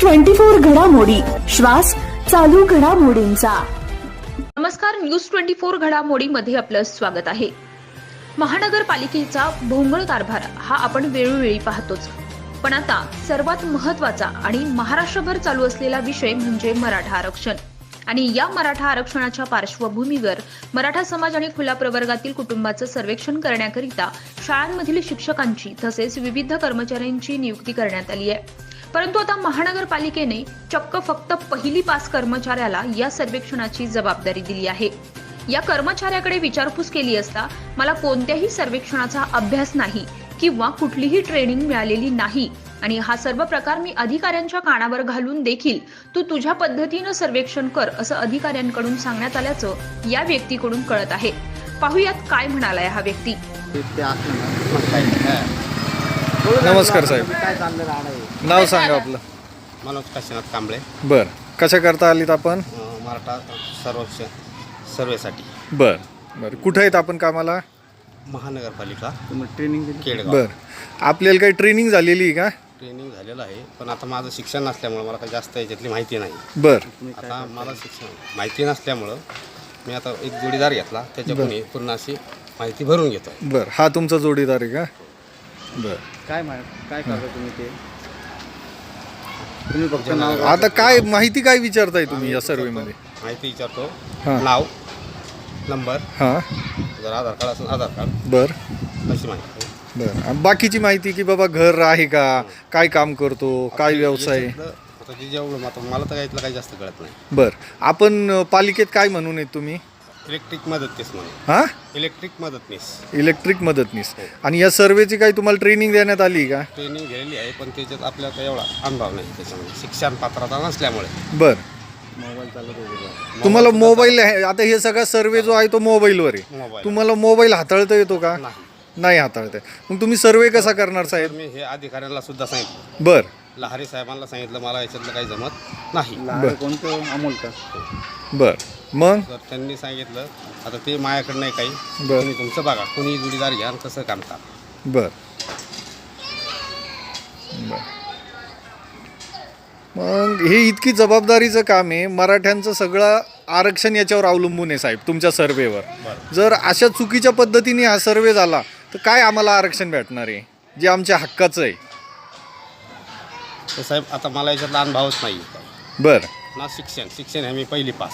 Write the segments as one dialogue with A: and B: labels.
A: News 24 घडामोडी, श्वास चालू घडामोडींचा।
B: नमस्कार, न्यूज 24 घडामोडीमध्ये आपलं स्वागत आहे। महानगरपालिकेचा भोंगळ कारभार हा आपण वेळोवेळी पाहतोच, पण आता सर्वात महत्त्वाचा आणि महाराष्ट्रभर चालू असलेला विषय म्हणजे मराठा आरक्षण। आणि या मराठा आरक्षणाच्या पार्श्वभूमीवर मराठा समाज आणि खुल्या प्रवर्गातील कुटुंबाचं सर्वेक्षण करण्याकरिता शाळांमधील शिक्षकांची तसेच विविध कर्मचाऱ्यांची नियुक्ती करण्यात आली आहे। परंतु आता महानगरपालिकेने चक्क फक्त पहिली पास कर्मचाऱ्याला या सर्वेक्षणाची जबाबदारी दिली आहे। या कर्मचाऱ्याकडे विचारपूस केली असता मला कोणत्याही सर्वेक्षणाचा अभ्यास नाही किंवा कुठलीही ट्रेनिंग मिळालेली नाही आणि हा सर्व प्रकार मी अधिकाऱ्यांच्या कानावर घालून देखील तू तुझ्या पद्धतीने सर्वेक्षण कर असं अधिकाऱ्यांकडून सांगण्यात आल्याचं या व्यक्तीकडून कळत आहे। पाहूयात काय म्हणालाय हा व्यक्ती।
C: नमस्कार साहेब, नाव सांगा आपलं।
D: मनोज काशीनाथ कांबळे।
C: बर, कशा करता आलीत आपण?
D: मराठा सर्वेसाठी।
C: बर बर, कुठे आहेत आपण कामाला?
D: महानगरपालिका ट्रेनिंग केडगाव।
C: बर, आपल्याला काही ट्रेनिंग झालेली आहे का?
D: ट्रेनिंग झालेलं आहे, पण आता माझं शिक्षण नसल्यामुळे मला काही जास्त याच्यातली माहिती नाही।
C: बर,
D: आता मला शिक्षण माहिती नसल्यामुळं मी आता एक जोडीदार घेतला, त्याच्याकडून पूर्ण अशी माहिती भरून घेतो।
C: बर, हा तुमचा जोडीदार आहे का? बर,
E: काय करता तुम्ही ते? तुम्ही फक्त नाव
C: आता काय माहिती काय विचारताय तुम्ही या सर्वे मध्ये?
D: माहिती विचारतो,
C: हां.
D: नाव, नंबर,
C: हां,
D: जर आधार कार्ड असेल आधार कार्ड,
C: बर
D: अशी माहिती।
C: बर, बाकीची माहिती की बाबा घर आहे का, काय काम करतो, काय व्यवसाय?
D: आता जे जेवढं मला तर यातलं काही जास्त कळत नाही।
C: बर, आपण पालिकेत काय म्हणून आहेत तुम्ही?
D: इलेक्ट्रिक मदतनीस म्हणून।
C: हा,
D: इलेक्ट्रिक मदतनीस।
C: इलेक्ट्रिक मदतनीस। आणि या सर्वेची काही तुम्हाला ट्रेनिंग देण्यात आली का?
D: ट्रेनिंग घेतलेली आहे, पण त्याच्यात आपल्याला काही एवढा अनुभव नाही त्याच्यामध्ये, शिक्षण पात्रता नसल्यामुळे।
C: बर,
E: मोबाईल चालत होते
C: तुम्हाला मोबाईल आता हे सगळा सर्वे जो आहे तो मोबाईलवर आहे,
D: मोबाईल
C: तुम्हाला मोबाईल हाताळता येतो का?
D: नाही।
C: नाही हाताळता येत। मग तुम्ही सर्वे कसा करणार
D: तर
C: साहेब?
D: मी हे अधिकाऱ्यांना सुद्धा सांगितलं,
C: बर
D: लहारी साहेबांना सांगितलं, मला याच्यातलं काही जमत नाही।
E: कोणतं अमोल का?
C: बर, मग
D: तर त्यांनी सांगितलं आता ते माझ्याकडे नाही काही,
C: बर.
D: तुम्ही तुमचं बघा, कोणी जोडीदार घ्या आणि कसं काम का।
C: बर बर, मग हे इतकी जबाबदारीचं काम आहे, मराठ्यांचं सगळं आरक्षण याच्यावर अवलंबून आहे साहेब तुमच्या सर्वेवर। जर अशा चुकीच्या पद्धतीने हा सर्वे झाला तर काय आम्हाला आरक्षण भेटणार आहे जे आमच्या हक्काचं आहे?
D: तर साहेब आता मला याच्यातला अनुभवच नाही
C: बर,
D: ना शिक्षण आहे, मी पहिली पास।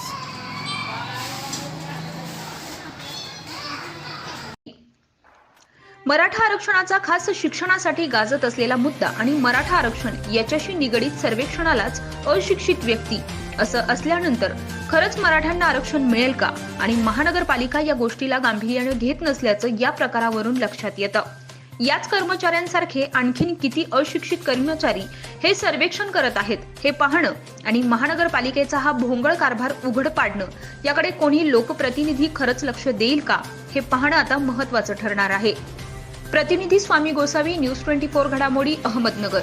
B: मराठा आरक्षणाचा खास शिक्षणासाठी गाजत असलेला मुद्दा आणि मराठा आरक्षण याच्याशी निगडीत सर्वेक्षणालाच अशिक्षित व्यक्ती असं असल्यानंतर खरंच मराठ्यांना आरक्षण मिळेल का? आणि महानगरपालिका या गोष्टीला गांभीर्याने घेत नसल्याचं या प्रकारावरून लक्षात येतं। याच कर्मचाऱ्यांसारखे आणखीन किती अशिक्षित कर्मचारी हे सर्वेक्षण करत आहेत हे पाहणं आणि महानगरपालिकेचा हा भोंगळ कारभार उघड पाडणं याकडे कोणी लोकप्रतिनिधी खरंच लक्ष देईल का हे पाहणं आता महत्त्वाचं ठरणार आहे। प्रतिनिधी स्वामी गोसावी, न्यूज 24 घडामोडी, अहमदनगर।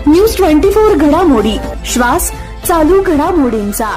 A: न्यूज 24 घडामोडी, श्वास चालू घडामोडींचा।